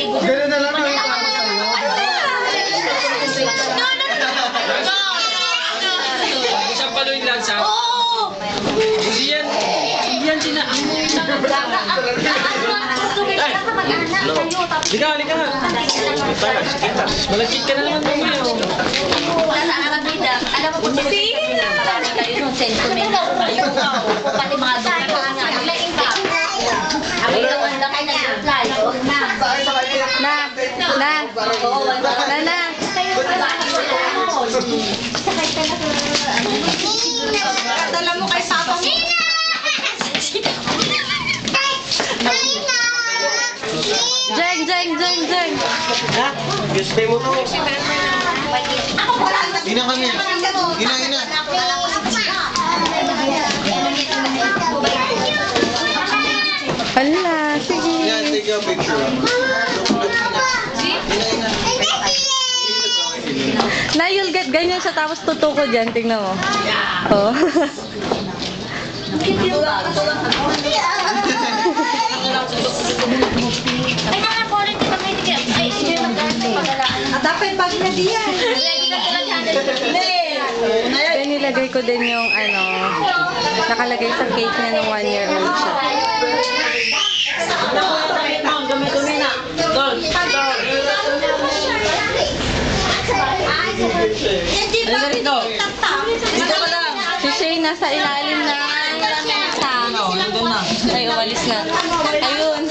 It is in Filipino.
Gano'n na lang ang ipapasa sa'yo. Isang palo yung lansa. Hindi yan sina... Halika. Malagkit ka na naman mo yun. Alam mo kung sisihin na. Kayo nung sentiment. Ayun nga. Pati mga doktor nga. Ang ilawan na kayo nag-reply. Dala mo kay Papa mo. Jeng. Ha? Gusto mo to? Ina kami. Ina. Hala, sige. Yan, take a picture. Na, you'll get ganyan siya tapos tutuko dyan. Tingnan mo. Oh. Ay, nakakulit ka may tigil. Ay, hindi mag-aaral. Dapat pag na diyan. Then nilagay ko din yung nakalagay sa cake niya ng 1-year-old siya. Si Shay nasa ilalim na. Ay, umalis na. Ayun.